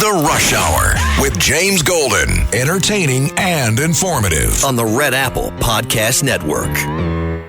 The Rush Hour with James Golden. Entertaining and informative on the Red Apple Podcast Network.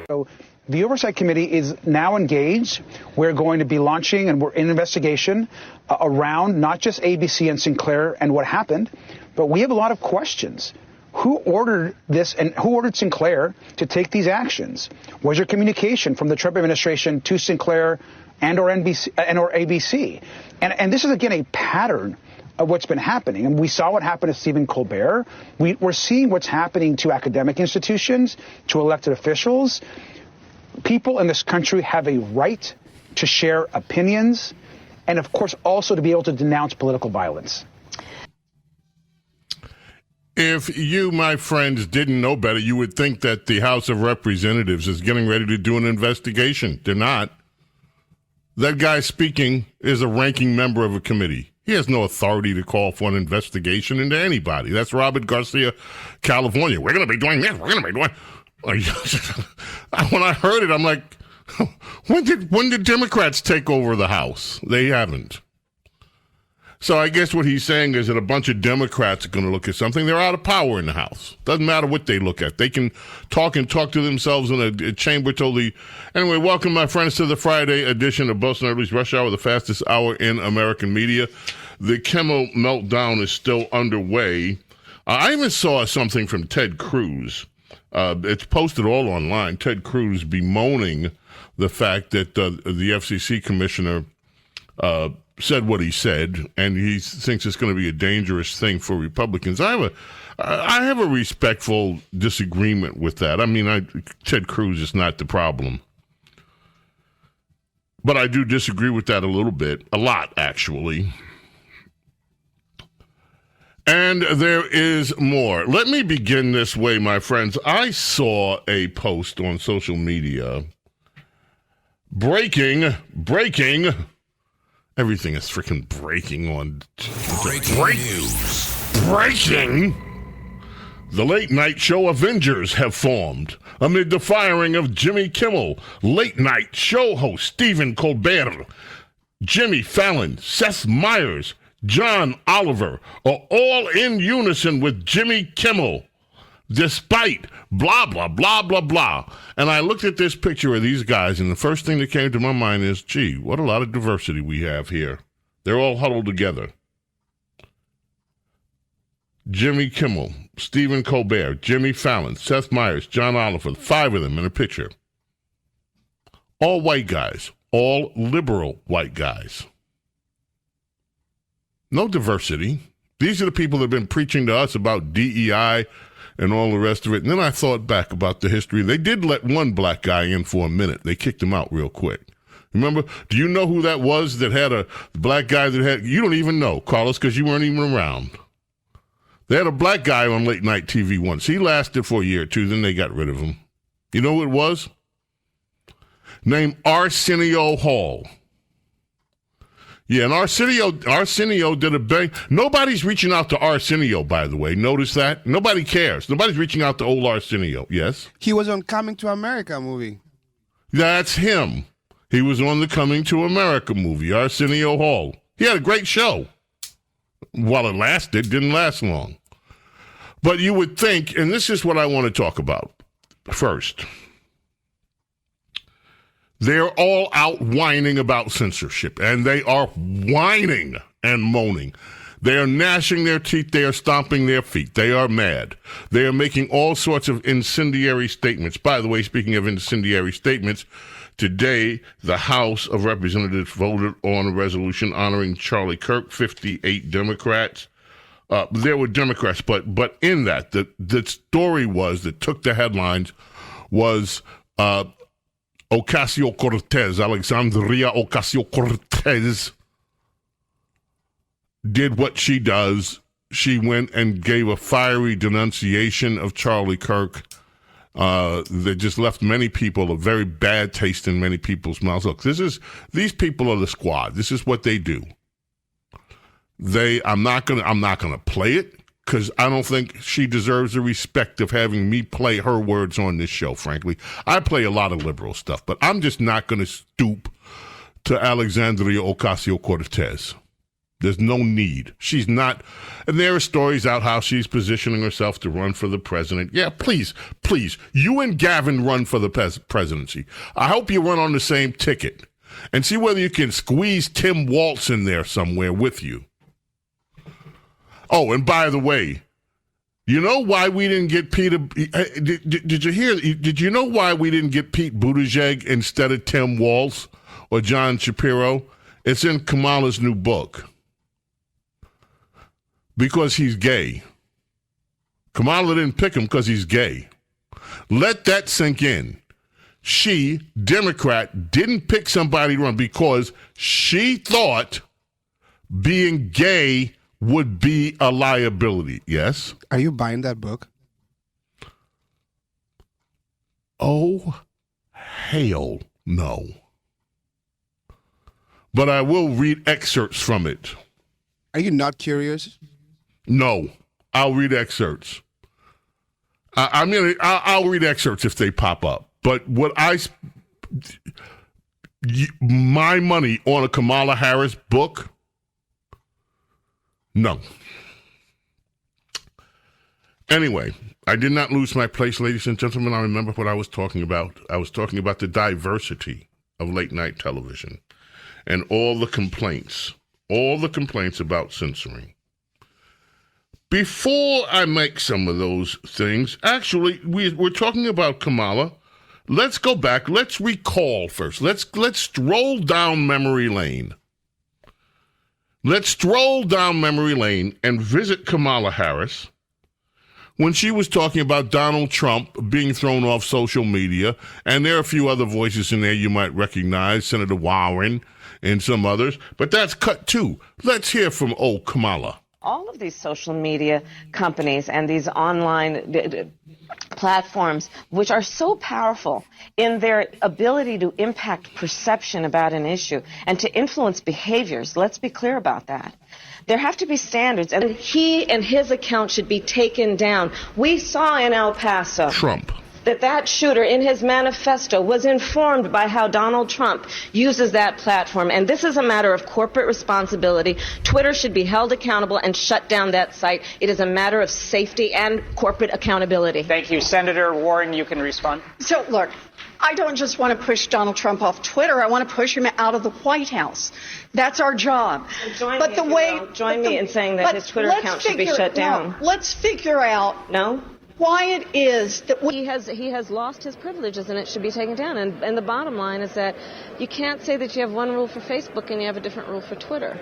So the Oversight Committee is now engaged. We're going to be launching and we're in investigation around not just ABC and Sinclair and what happened, but we have a lot of questions. Who ordered this and who ordered Sinclair to take these actions? Was there communication from the Trump administration to Sinclair and or NBC and or ABC? And this is, again, a pattern of what's been happening. And we saw what happened to Stephen Colbert. We're seeing what's happening to academic institutions, to elected officials. People in this country have a right to share opinions and, of course, also to be able to denounce political violence. If you, my friends, didn't know better, you would think that the House of Representatives is getting ready to do an investigation. They're not. That guy speaking is a ranking member of a committee. He has no authority to call for an investigation into anybody. That's Robert Garcia, California. We're going to be doing this. We're going to be doing... When I heard it, I'm like, when did Democrats take over the House? They haven't. So I guess what he's saying is that a bunch of Democrats are going to look at something. They're out of power in the House. Doesn't matter what they look at. They can talk to themselves in a chamber till the... Anyway, welcome, my friends, to the Friday edition of Bo Snerdley's Rush Hour, the fastest hour in American media. The Kimmel meltdown is still underway. I even saw something from Ted Cruz. It's posted all online. Ted Cruz bemoaning the fact that the FCC commissioner... said what he said, and he thinks it's going to be a dangerous thing for Republicans. I have a respectful disagreement with that. I mean, Ted Cruz is not the problem. But I do disagree with that a little bit. A lot, actually. And there is more. Let me begin this way, my friends. I saw a post on social media. Breaking. Everything is freaking breaking on... Breaking news. Breaking! The late-night show Avengers have formed amid the firing of Jimmy Kimmel. Late-night show host Stephen Colbert, Jimmy Fallon, Seth Meyers, John Oliver are all in unison with Jimmy Kimmel, despite blah, blah, blah, blah, blah. And I looked at this picture of these guys, and the first thing that came to my mind is, gee, what a lot of diversity we have here. They're all huddled together. Jimmy Kimmel, Stephen Colbert, Jimmy Fallon, Seth Meyers, John Oliver, 5 of them in a picture. All white guys, all liberal white guys. No diversity. These are the people that have been preaching to us about DEI and all the rest of it. And then I thought back about the history. They did let one black guy in for a minute. They kicked him out real quick. Remember? Do you know who that was that had a black guy that had... You don't even know, Carlos, because you weren't even around. They had a black guy on late night TV once. He lasted for a year or two, then they got rid of him. You know who it was? Named Arsenio Hall. Yeah, and Arsenio did a bang. Nobody's reaching out to Arsenio, by the way. Notice that? Nobody cares. Nobody's reaching out to old Arsenio. Yes? He was on Coming to America movie. That's him. He was on the Coming to America movie, Arsenio Hall. He had a great show. While it lasted, didn't last long. But you would think, and this is what I want to talk about first. They're all out whining about censorship, and they are whining and moaning. They are gnashing their teeth. They are stomping their feet. They are mad. They are making all sorts of incendiary statements. By the way, speaking of incendiary statements, today the House of Representatives voted on a resolution honoring Charlie Kirk, 58 Democrats. There were Democrats, but in that, the story was that took the headlines was... Ocasio-Cortez, Alexandria Ocasio-Cortez, did what she does. She went and gave a fiery denunciation of Charlie Kirk that just left many people a very bad taste in many people's mouths. Look, these people are the squad. This is what they do. I'm not gonna play it, because I don't think she deserves the respect of having me play her words on this show, frankly. I play a lot of liberal stuff, but I'm just not going to stoop to Alexandria Ocasio-Cortez. There's no need. She's not. And there are stories out how she's positioning herself to run for the president. Yeah, please, you and Gavin run for the presidency. I hope you run on the same ticket and see whether you can squeeze Tim Walz in there somewhere with you. Oh, and by the way, you know why we didn't get Peter? Did you hear? Did you know why we didn't get Pete Buttigieg instead of Tim Walz or John Shapiro? It's in Kamala's new book. Because he's gay. Kamala didn't pick him because he's gay. Let that sink in. She, Democrat, didn't pick somebody to run because she thought being gay would be a liability. Yes? Are you buying that book? Oh, hell no. But I will read excerpts from it. Are you not curious? No, I'll read excerpts. I'll read excerpts if they pop up. But my money on a Kamala Harris book? No. Anyway, I did not lose my place, ladies and gentlemen. I remember what I was talking about. I was talking about the diversity of late night television and all the complaints about censoring. Before I make some of those things, actually, we're talking about Kamala. Let's go back. Let's recall first. Let's stroll down memory lane. Let's stroll down memory lane and visit Kamala Harris when she was talking about Donald Trump being thrown off social media, and there are a few other voices in there you might recognize, Senator Warren and some others, but that's cut too. Let's hear from old Kamala. All of these social media companies and these online platforms, which are so powerful in their ability to impact perception about an issue and to influence behaviors, let's be clear about that. There have to be standards, and he and his account should be taken down. We saw in El Paso Trump. that shooter in his manifesto was informed by how Donald Trump uses that platform. And this is a matter of corporate responsibility. Twitter should be held accountable and shut down that site. It is a matter of safety and corporate accountability. Thank you. Senator Warren, you can respond. So, look, I don't just want to push Donald Trump off Twitter. I want to push him out of the White House. That's our job. Join me in saying that his Twitter account should be shut down. Let's figure out. No? Why it is that he has lost his privileges and it should be taken down. And the bottom line is that you can't say that you have one rule for Facebook and you have a different rule for Twitter.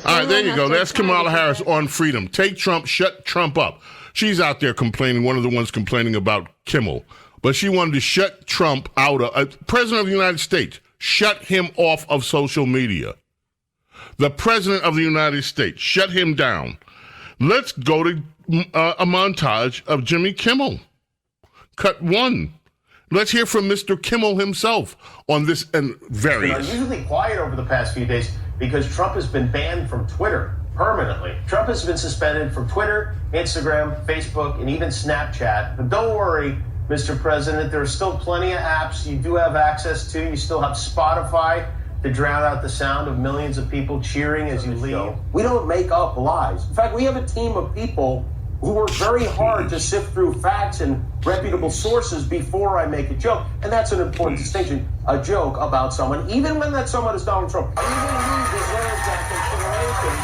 All right, there you go. That's Kamala Harris on freedom. Take Trump, shut Trump up. She's out there complaining, one of the ones complaining about Kimmel. But she wanted to shut Trump out of, President of the United States, shut him off of social media. The President of the United States, shut him down. Let's go to a montage of Jimmy Kimmel. Cut 1. Let's hear from Mr. Kimmel himself on this and various. It's been unusually quiet over the past few days because Trump has been banned from Twitter permanently. Trump has been suspended from Twitter, Instagram, Facebook, and even Snapchat. But don't worry, Mr. President, there are still plenty of apps you do have access to. You still have Spotify to drown out the sound of millions of people cheering as you leave. We don't make up lies. In fact, we have a team of people who work very hard to sift through facts and reputable sources before I make a joke. And that's an important distinction, a joke about someone, even when that someone is Donald Trump. Even he deserves that consideration.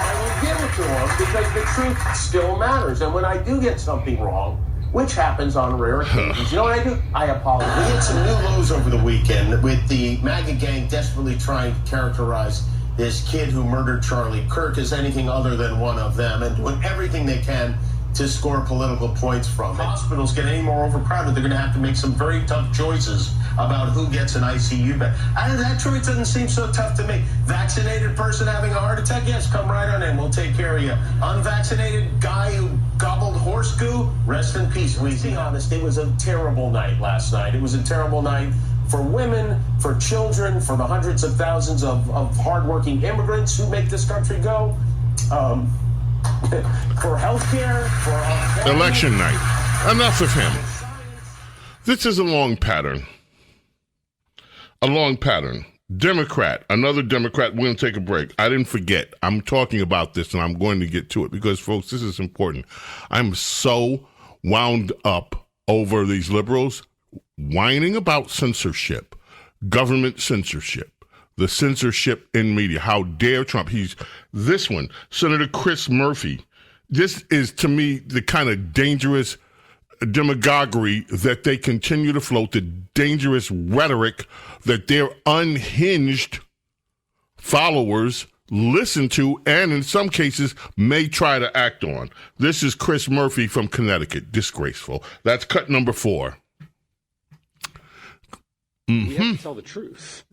I will give it to him because the truth still matters. And when I do get something wrong, which happens on rare occasions, you know what I do? I apologize. We had some new lows over the weekend with the MAGA gang desperately trying to characterize this kid who murdered Charlie Kirk as anything other than one of them and doing everything they can to score political points from it. Hospitals get any more overcrowded, they're going to have to make some very tough choices about who gets an ICU bed. That choice doesn't seem so tough to me. Vaccinated person having a heart attack? Yes, come right on in. We'll take care of you. Unvaccinated guy who gobbled horse goo? Rest in peace. To be honest, it was a terrible night last night. It was a terrible night for women, for children, for the hundreds of thousands of hardworking immigrants who make this country go. For healthcare, for election night. Enough of him. This is a long pattern. A long pattern. Democrat, another Democrat. We're going to take a break. I didn't forget. I'm talking about this, and I'm going to get to it because, folks, this is important. I'm so wound up over these liberals whining about censorship, government censorship, the censorship in media. How dare Trump? This one, Senator Chris Murphy. This is, to me, the kind of dangerous demagoguery that they continue to float, the dangerous rhetoric that their unhinged followers listen to and in some cases may try to act on. This is Chris Murphy from Connecticut. Disgraceful. That's cut number 4. We have to tell the truth.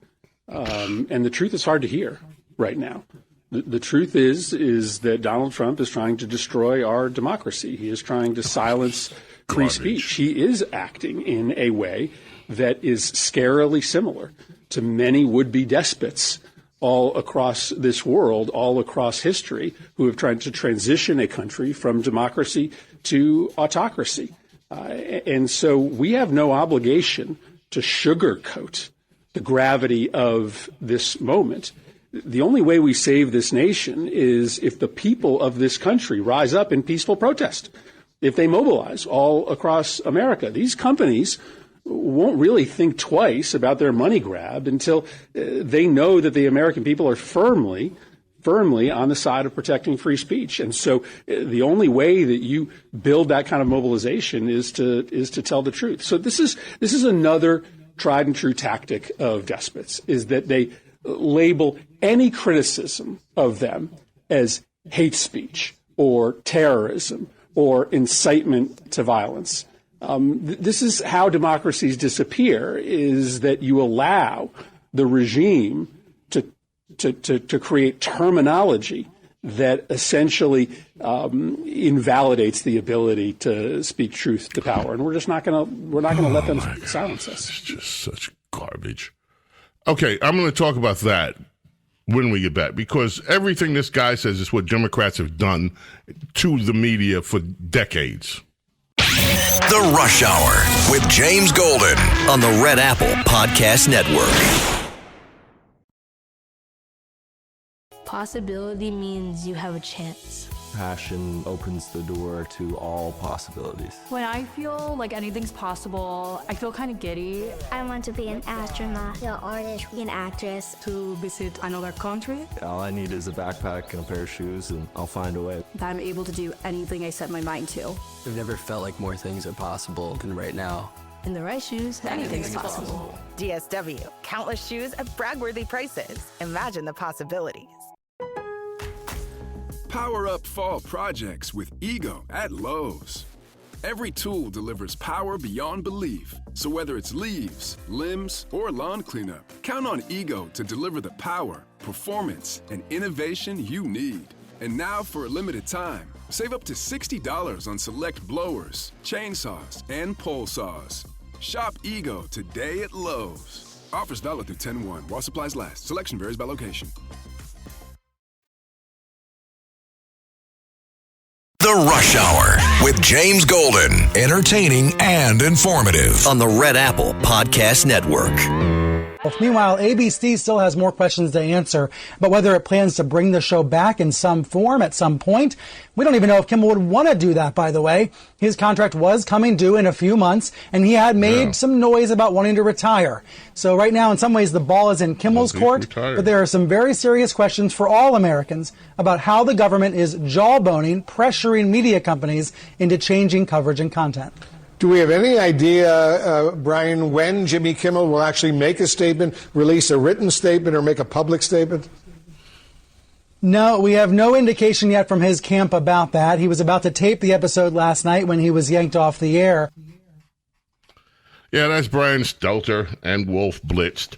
And the truth is hard to hear right now. The truth is that Donald Trump is trying to destroy our democracy. He is trying to silence free speech. He is acting in a way that is scarily similar to many would-be despots all across this world, all across history, who have tried to transition a country from democracy to autocracy. And so we have no obligation to sugarcoat the gravity of this moment. The only way we save this nation is if the people of this country rise up in peaceful protest, if they mobilize all across America. These companies won't really think twice about their money grab until they know that the American people are firmly on the side of protecting free speech. And so the only way that you build that kind of mobilization is to tell the truth. So this is another tried and true tactic of despots, is that they label any criticism of them as hate speech or terrorism or incitement to violence. This is how democracies disappear, is that you allow the regime to create terminology that essentially invalidates the ability to speak truth to power, and we're not going to let them silence us. It's just such garbage. Okay, I'm going to talk about that when we get back, because everything this guy says is what Democrats have done to the media for decades. The Rush Hour with James Golden on the Red Apple Podcast Network. Possibility means you have a chance. Passion opens the door to all possibilities. When I feel like anything's possible, I feel kind of giddy. I want to be an astronaut, an artist, an actress. To visit another country. All I need is a backpack and a pair of shoes, and I'll find a way. That I'm able to do anything I set my mind to. I've never felt like more things are possible than right now. In the right shoes, anything's possible. DSW, countless shoes at brag-worthy prices. Imagine the possibilities. Power up fall projects with Ego at Lowe's. Every tool delivers power beyond belief. So whether it's leaves, limbs, or lawn cleanup, count on Ego to deliver the power, performance, and innovation you need. And now for a limited time, save up to $60 on select blowers, chainsaws, and pole saws. Shop Ego today at Lowe's. Offers valid through 10/1 while supplies last. Selection varies by location. The Rush Hour with James Golden. Entertaining and informative on the Red Apple Podcast Network. Meanwhile, ABC still has more questions to answer about whether it plans to bring the show back in some form at some point. We don't even know if Kimmel would want to do that, by the way. His contract was coming due in a few months, and he had made some noise about wanting to retire. So right now, in some ways, the ball is in Kimmel's court, but there are some very serious questions for all Americans about how the government is jawboning, pressuring media companies into changing coverage and content. Do we have any idea, Brian, when Jimmy Kimmel will actually make a statement, release a written statement, or make a public statement? No, we have no indication yet from his camp about that. He was about to tape the episode last night when he was yanked off the air. Yeah, that's Brian Stelter and Wolf Blitzed.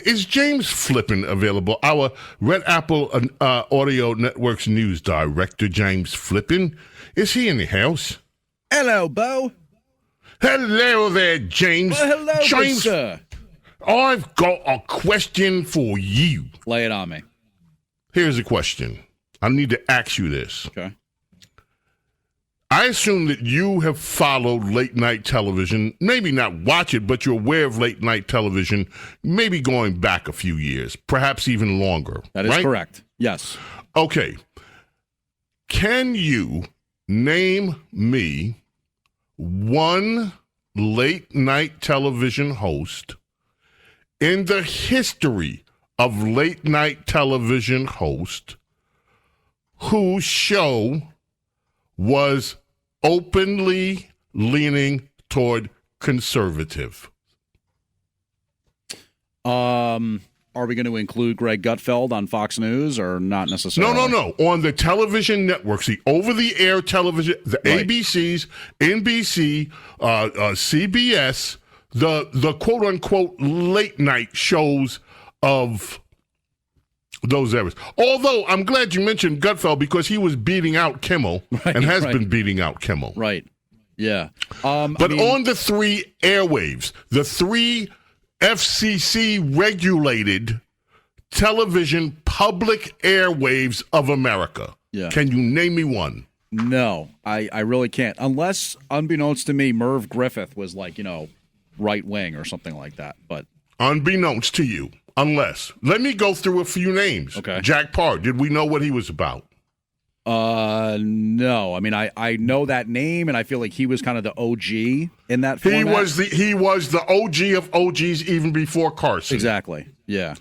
Is James Flippin available? Our Red Apple Audio Network's news director, James Flippin. Is he in the house? Hello, Bo. Hello there, James. Well, hello, James, sir. I've got a question for you. Lay it on me. Here's a question. I need to ask you this. Okay. I assume that you have followed late night television, maybe not watch it, but you're aware of late night television, maybe going back a few years, perhaps even longer. That is right? correct. Yes. Okay. Can you name me one late night television host in the history of late night television host whose show was openly leaning toward conservative? Are we going to include Greg Gutfeld on Fox News or not necessarily? No. On the television networks, the over-the-air television, the right. ABCs, NBC, CBS, the quote-unquote late-night shows of those eras. Although, I'm glad you mentioned Gutfeld because he was beating out Kimmel and has been beating out Kimmel. Right. Yeah. But on the three airwaves, the three FCC-regulated television public airwaves of America. Yeah. Can you name me one? No, I really can't. Unless, unbeknownst to me, Merv Griffith was like, right wing or something like that. But unbeknownst to you, unless. Let me go through a few names. Okay. Jack Parr, did we know what he was about? No. I mean, I know that name, and I feel like he was kind of the OG in that format. He was the OG of OGs even before Carson. Exactly. Yeah.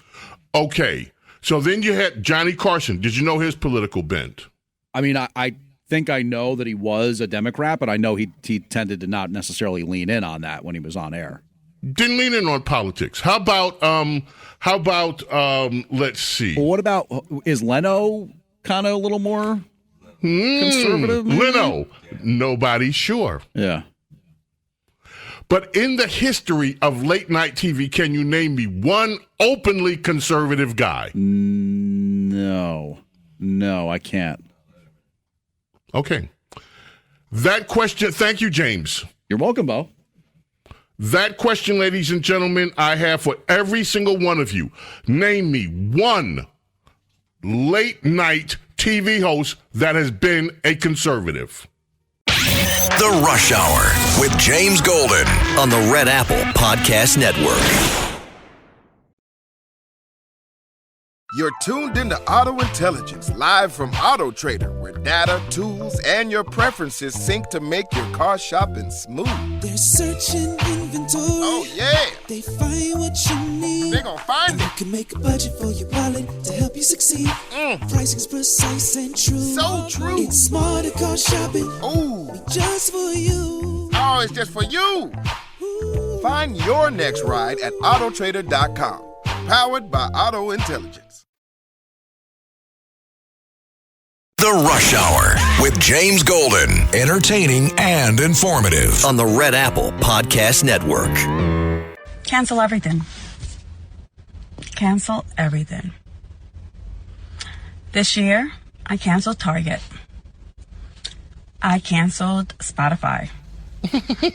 Okay. So then you had Johnny Carson. Did you know his political bent? I mean, I think I know that he was a Democrat, but I know he tended to not necessarily lean in on that when he was on air. Didn't lean in on politics. How about let's see. Well, what about, is Leno kind of a little more conservative? Maybe? Leno, nobody's sure. Yeah. But in the history of late night TV, can you name me one openly conservative guy? No, I can't. Okay. That question, thank you, James. You're welcome, Bo. That question, ladies and gentlemen, I have for every single one of you. Name me one late night TV host that has been a conservative. The Rush Hour with James Golden on the Red Apple Podcast Network. You're tuned into Auto Intelligence, live from Auto Trader, where data, tools, and your preferences sync to make your car shopping smooth. They're searching inventory. Oh, yeah. They find what you need. They're gonna find it. You can make a budget for your wallet to help you succeed. Pricing's precise and true. So true. It's smarter car shopping. Ooh. Just for you. Oh, it's just for you. Ooh. Find your next ride at autotrader.com. Powered by Auto Intelligence. The Rush Hour with James Golden. Entertaining and informative on the Red Apple Podcast Network. Cancel everything. Cancel everything. This year, I canceled Target. I canceled Spotify.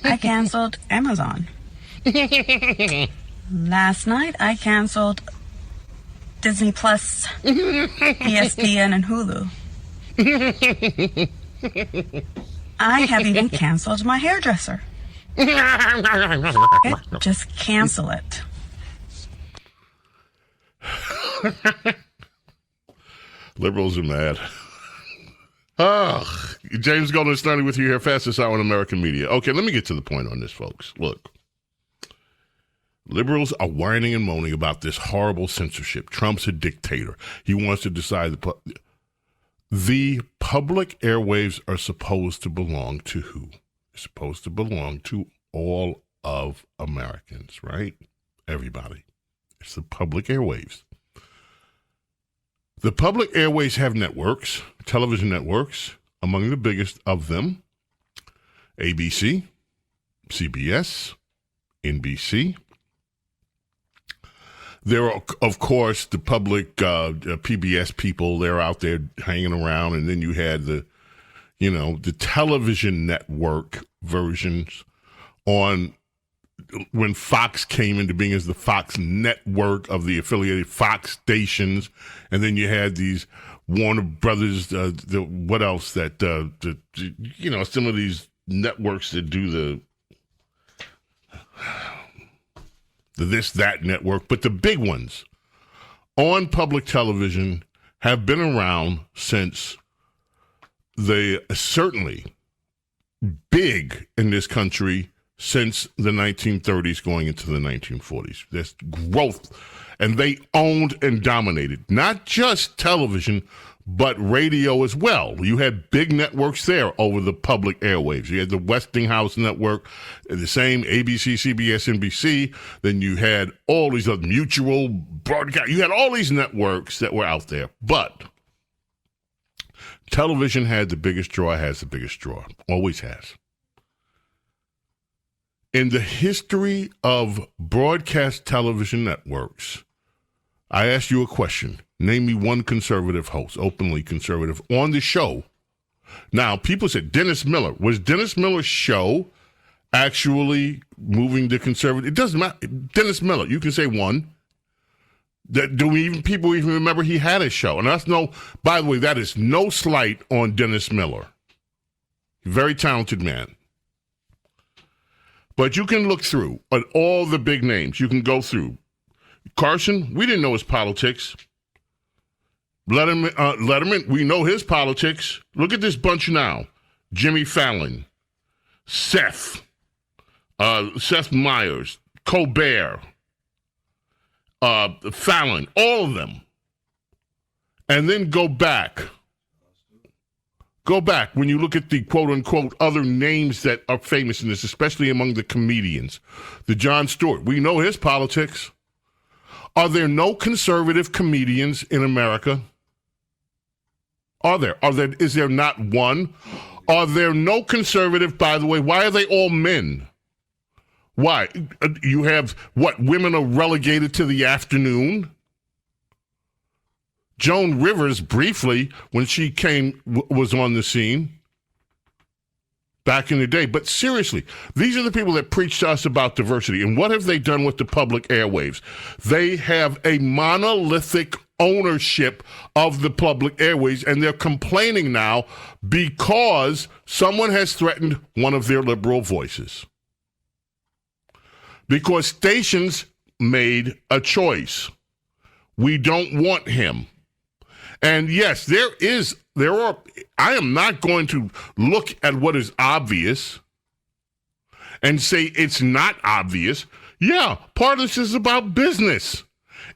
I canceled Amazon. Last night, I canceled Disney Plus, ESPN, and Hulu. I have even canceled my hairdresser. Just cancel it. Liberals are mad. James Golden Snerdley with you here, fastest hour in American media. Okay, let me get to the point on this, folks. Look, liberals are whining and moaning about this horrible censorship. Trump's a dictator. He wants to decide the public airwaves are supposed to belong to who? They're supposed to belong to all of Americans, right? Everybody. It's the public airwaves. The public airways have networks, television networks, among the biggest of them, ABC, CBS, NBC. There are, of course, the public PBS people. They're out there hanging around, and then you had the television network versions on when Fox came into being as the Fox network of the affiliated Fox stations, and then you had these Warner Brothers, what else that, some of these networks that do the this, that network, but the big ones on public television have been around since they certainly big in this country since the 1930s going into the 1940s. There's growth, and they owned and dominated not just television, but radio as well. You had big networks there over the public airwaves. You had the Westinghouse Network, the same ABC, CBS, NBC. Then you had all these other mutual broadcast. You had all these networks that were out there. But television had the biggest draw, has the biggest draw, always has. In the history of broadcast television networks, I asked you a question. Name me one conservative host, openly conservative, on the show. Now, people said Dennis Miller. Was Dennis Miller's show actually moving to conservative? It doesn't matter. Dennis Miller, you can say one. People even remember he had a show? And by the way, that is no slight on Dennis Miller. Very talented man. But you can look through at all the big names. You can go through. Carson, we didn't know his politics. Letterman, we know his politics. Look at this bunch now. Jimmy Fallon, Seth Meyers, Colbert, Fallon, all of them. And then go back. Go back when you look at the quote-unquote other names that are famous in this, especially among the comedians. The Jon Stewart, we know his politics. Are there no conservative comedians in America? Are there? Is there not one? Are there no conservative, by the way? Why are they all men? Why? You have, women are relegated to the afternoon? Joan Rivers, briefly, when she was on the scene back in the day. But seriously, these are the people that preach to us about diversity. And what have they done with the public airwaves? They have a monolithic ownership of the public airways, and they're complaining now because someone has threatened one of their liberal voices. Because stations made a choice. We don't want him. And yes, I am not going to look at what is obvious and say it's not obvious. Yeah, part of this is about business.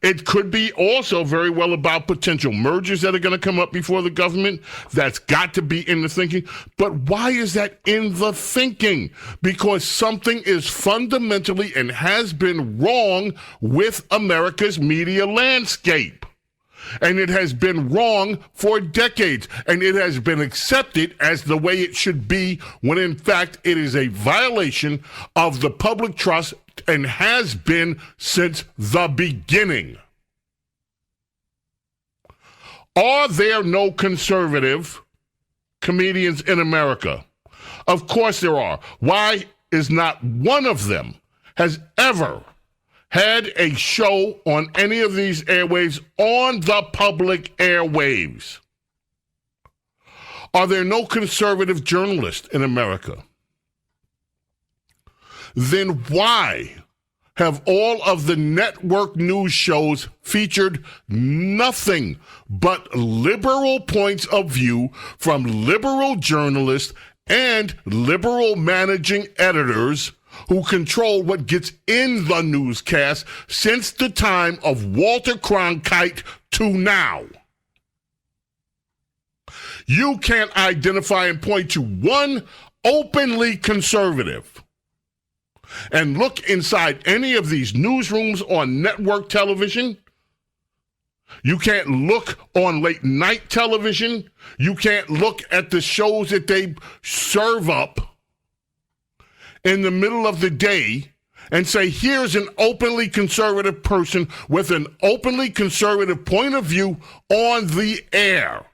It could be also very well about potential mergers that are going to come up before the government. That's got to be in the thinking. But why is that in the thinking? Because something is fundamentally and has been wrong with America's media landscape. And it has been wrong for decades. And it has been accepted as the way it should be when, in fact, it is a violation of the public trust and has been since the beginning. Are there no conservative comedians in America? Of course there are. Why is not one of them has ever had a show on any of these airwaves on the public airwaves? Are there no conservative journalists in America? Then why have all of the network news shows featured nothing but liberal points of view from liberal journalists and liberal managing editors who control what gets in the newscast since the time of Walter Cronkite to now? You can't identify and point to one openly conservative. And look inside any of these newsrooms on network television. You can't look on late night television. You can't look at the shows that they serve up in the middle of the day and say, here's an openly conservative person with an openly conservative point of view on the air.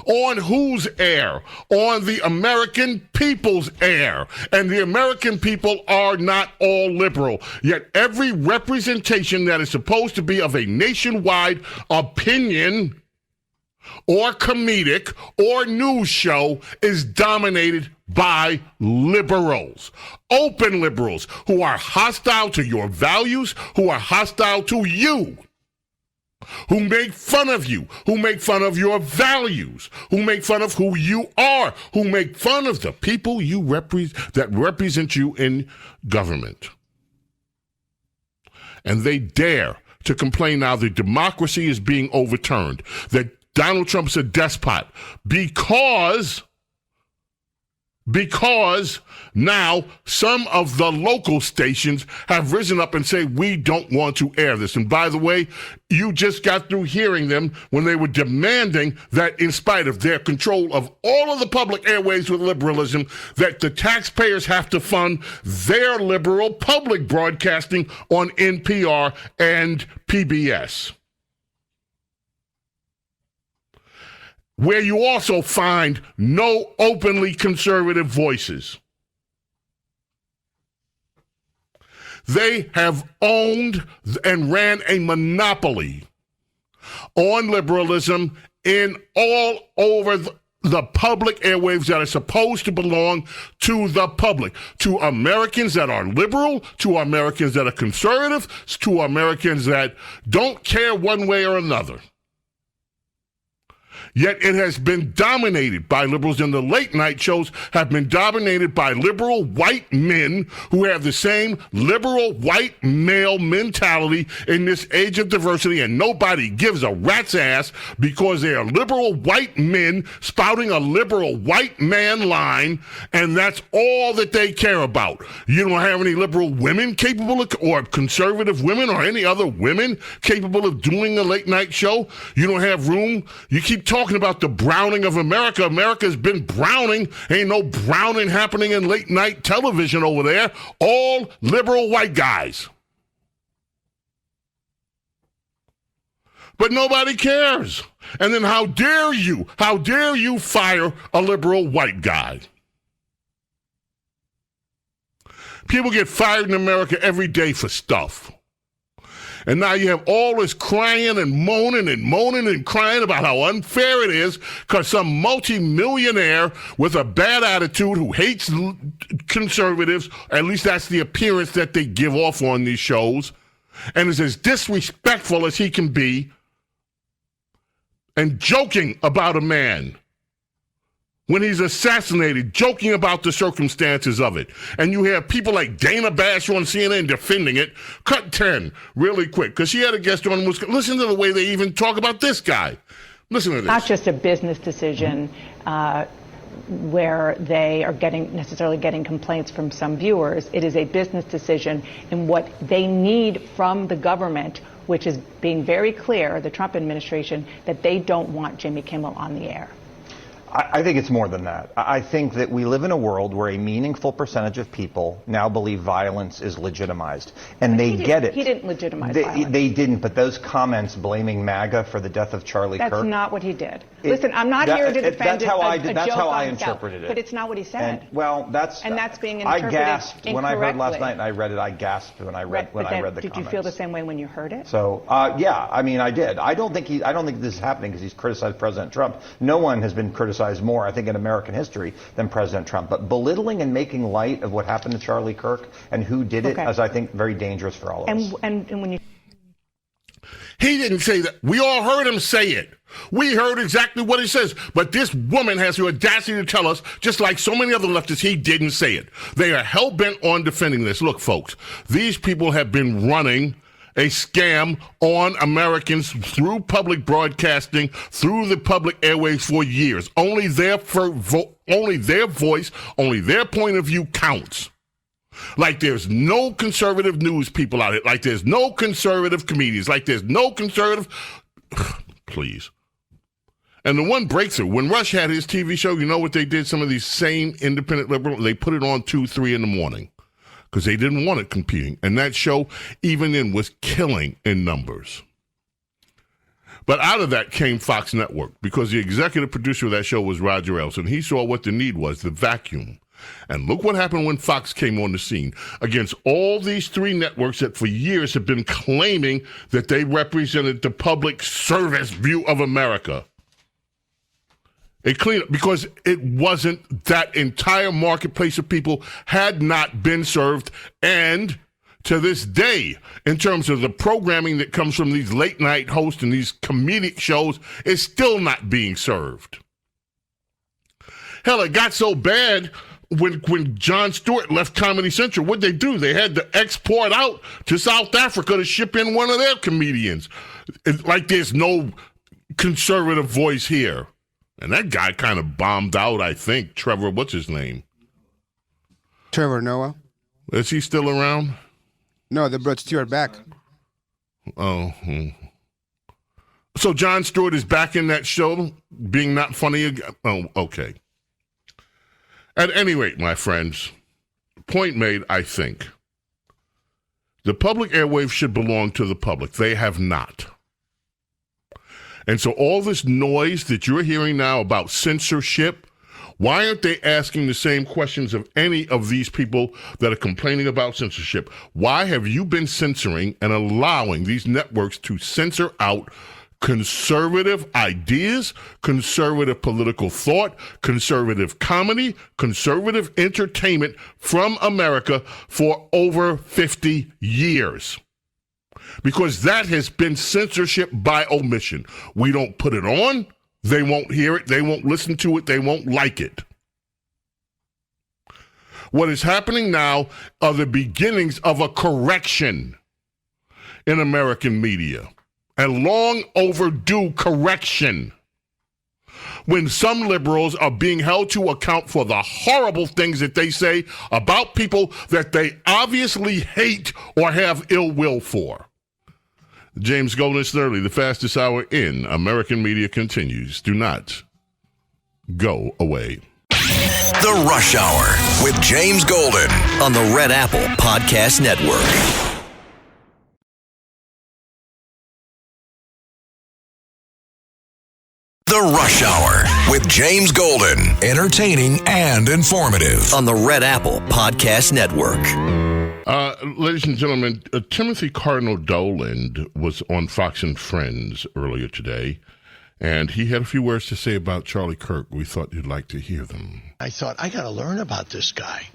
On whose air? On the American people's air. And the American people are not all liberal. Yet every representation that is supposed to be of a nationwide opinion or comedic or news show is dominated by liberals, open liberals who are hostile to your values, who are hostile to you, who make fun of you, who make fun of your values, who make fun of who you are, who make fun of the people you that represent you in government. And they dare to complain now that democracy is being overturned, that Donald Trump's a despot, because now some of the local stations have risen up and say, we don't want to air this. And by the way, you just got through hearing them when they were demanding that in spite of their control of all of the public airways with liberalism, that the taxpayers have to fund their liberal public broadcasting on NPR and PBS. Where you also find no openly conservative voices. They have owned and ran a monopoly on liberalism in all over the public airwaves that are supposed to belong to the public, to Americans that are liberal, to Americans that are conservative, to Americans that don't care one way or another. Yet it has been dominated by liberals, and the late night shows have been dominated by liberal white men who have the same liberal white male mentality in this age of diversity, and nobody gives a rat's ass because they are liberal white men spouting a liberal white man line, and that's all that they care about. You don't have any liberal women capable of, or conservative women or any other women capable of doing a late night show. You don't have room. You keep talking about the browning of America. America's been browning. Ain't no browning happening in late night television over there. All liberal white guys. But nobody cares. And then how dare you fire a liberal white guy? People get fired in America every day for stuff. And now you have all this crying and moaning and crying about how unfair it is because some multimillionaire with a bad attitude who hates conservatives, at least that's the appearance that they give off on these shows, and is as disrespectful as he can be, and joking about a man when he's assassinated, joking about the circumstances of it. And you have people like Dana Bash on CNN defending it. Cut 10 really quick, because she had a guest on. Listen to the way they even talk about this guy. Listen to this. Not just a business decision where they are necessarily getting complaints from some viewers. It is a business decision in what they need from the government, which is being very clear, the Trump administration, that they don't want Jimmy Kimmel on the air. I think it's more than that. I think that we live in a world where a meaningful percentage of people now believe violence is legitimized. And they get it. He didn't legitimize violence. They didn't, but those comments blaming MAGA for the death of Charlie Kirk. That's not what he did. Listen, I'm not here to defend that's how I interpreted it. But it's not what he said. And that's being interpreted I gasped incorrectly. When I heard last night and I read it, I gasped when I read the comments. Did you feel the same way when you heard it? So, yeah, I mean, I did. I don't think this is happening because he's criticized President Trump. No one has been criticized more, I think, in American history than President Trump. But belittling and making light of what happened to Charlie Kirk and who did it is, I think, very dangerous for all of us. And when you... He didn't say that. We all heard him say it. We heard exactly what he says. But this woman has the audacity to tell us, just like so many other leftists, he didn't say it. They are hell-bent on defending this. Look, folks, these people have been running a scam on Americans through public broadcasting, through the public airways for years. Only their voice, only their point of view counts. Like there's no conservative news people out here. Like there's no conservative comedians. Like there's no conservative... Please. And the one breakthrough, when Rush had his TV show, you know what they did? Some of these same independent liberals, they put it on 2, 3 in the morning. Because they didn't want it competing. And that show, even then, was killing in numbers. But out of that came Fox Network, because the executive producer of that show was Roger Ailes, and he saw what the need was, the vacuum. And look what happened when Fox came on the scene. Against all these 3 networks that for years have been claiming that they represented the public service view of America. A cleanup, because it wasn't, that entire marketplace of people had not been served. And to this day, in terms of the programming that comes from these late night hosts and these comedic shows, is still not being served. Hell, it got so bad when Jon Stewart left Comedy Central. What'd they do? They had to export out to South Africa to ship in one of their comedians. It's like there's no conservative voice here. And that guy kind of bombed out, I think. Trevor, what's his name? Trevor Noah. Is he still around? No, they brought Stewart back. Oh. So Jon Stewart is back in that show, being not funny again? Oh, okay. At any rate, my friends, point made, I think. The public airwaves should belong to the public. They have not. And so all this noise that you're hearing now about censorship, why aren't they asking the same questions of any of these people that are complaining about censorship? Why have you been censoring and allowing these networks to censor out conservative ideas, conservative political thought, conservative comedy, conservative entertainment from America for over 50 years? Because that has been censorship by omission. We don't put it on, they won't hear it, they won't listen to it, they won't like it. What is happening now are the beginnings of a correction in American media. A long overdue correction. When some liberals are being held to account for the horrible things that they say about people that they obviously hate or have ill will for. James Golden, Snerdley, the fastest hour in American media continues. Do not go away. The Rush Hour with James Golden on the Red Apple Podcast Network. The Rush Hour with James Golden, entertaining and informative on the Red Apple Podcast Network. Ladies and gentlemen, Timothy Cardinal Dolan was on Fox and Friends earlier today, and he had a few words to say about Charlie Kirk. We thought you'd like to hear them. I thought, I got to learn about this guy.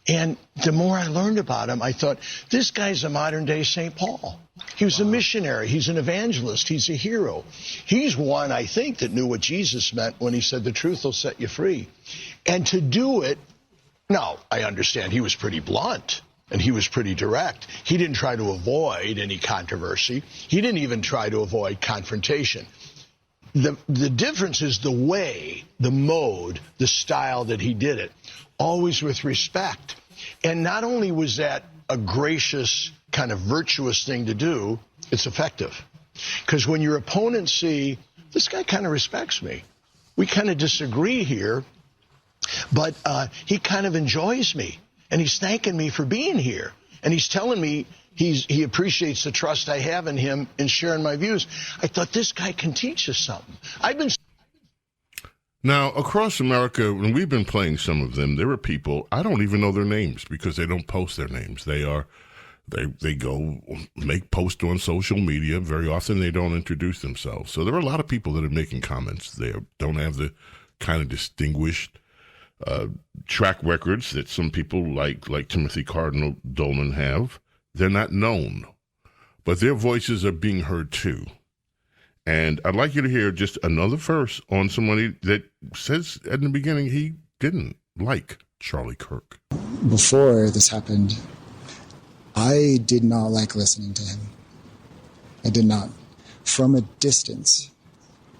And the more I learned about him, I thought, this guy's a modern-day St. Paul. He was a missionary. He's an evangelist. He's a hero. He's one, I think, that knew what Jesus meant when he said, the truth will set you free. And to do it, now, I understand he was pretty blunt. And he was pretty direct. He didn't try to avoid any controversy. He didn't even try to avoid confrontation. The difference is the way, the mode, the style that he did it, always with respect. And not only was that a gracious, kind of virtuous thing to do, it's effective. Because when your opponents see, this guy kind of respects me. We kind of disagree here, but he kind of enjoys me. And he's thanking me for being here. And he's telling me he appreciates the trust I have in him in sharing my views. I thought, this guy can teach us something. Now, across America, when we've been playing some of them, there are people, I don't even know their names because they don't post their names. They go make posts on social media. Very often they don't introduce themselves. So there are a lot of people that are making comments there, don't have the kind of distinguished track records that some people like Timothy Cardinal Dolan have. They're not known, but their voices are being heard too. And I'd like you to hear just another verse on somebody that says at the beginning he didn't like Charlie Kirk. Before this happened, I did not like listening to him. I did not. From a distance,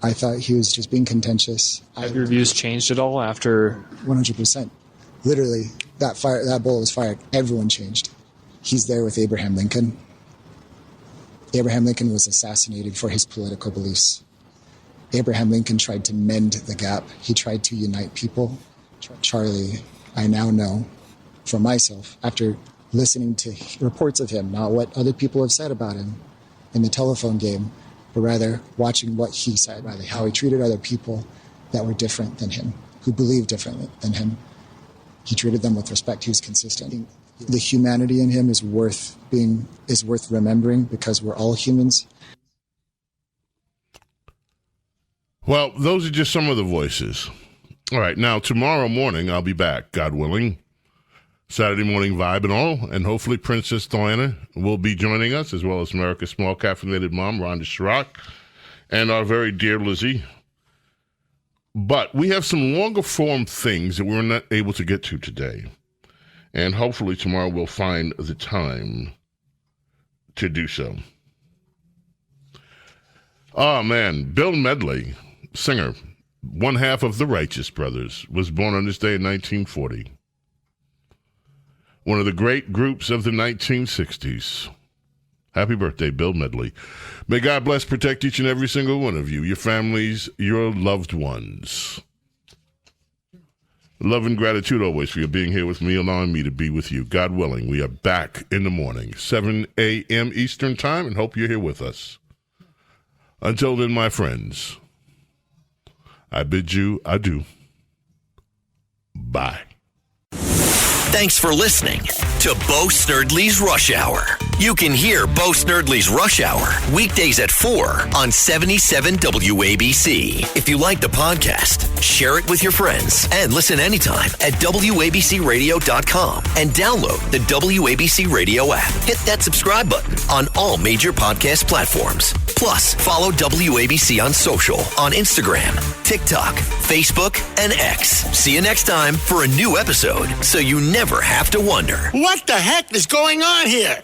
I thought he was just being contentious. Have your views changed at all after? 100%. Literally, that bullet was fired. Everyone changed. He's there with Abraham Lincoln. Abraham Lincoln was assassinated for his political beliefs. Abraham Lincoln tried to mend the gap. He tried to unite people. Charlie, I now know for myself, after listening to reports of him, not what other people have said about him in the telephone game, but rather watching what he said, rather how he treated other people that were different than him, who believed differently than him. He treated them with respect. He was consistent. The humanity in him is worth remembering because we're all humans. Well, those are just some of the voices. All right, now tomorrow morning I'll be back, God willing. Saturday morning vibe and all, and hopefully Princess Diana will be joining us, as well as America's small caffeinated mom, Rhonda Schrock, and our very dear Lizzie. But we have some longer form things that we were not able to get to today. And hopefully tomorrow we'll find the time to do so. Oh, man. Bill Medley, singer, one half of the Righteous Brothers, was born on this day in 1940. One of the great groups of the 1960s. Happy birthday, Bill Medley. May God bless, protect each and every single one of you, your families, your loved ones. Love and gratitude always for you being here with me, allowing me to be with you. God willing, we are back in the morning, 7 a.m. Eastern Time, and hope you're here with us. Until then, my friends, I bid you adieu. Bye. Thanks for listening to Bo Snerdley's Rush Hour. You can hear Bo Snerdley's Rush Hour weekdays at 4 on 77 WABC. If you like the podcast, share it with your friends and listen anytime at WABCRadio.com and download the WABC Radio app. Hit that subscribe button on all major podcast platforms. Plus, follow WABC on social on Instagram, TikTok, Facebook, and X. See you next time for a new episode so you never have to wonder. What the heck is going on here?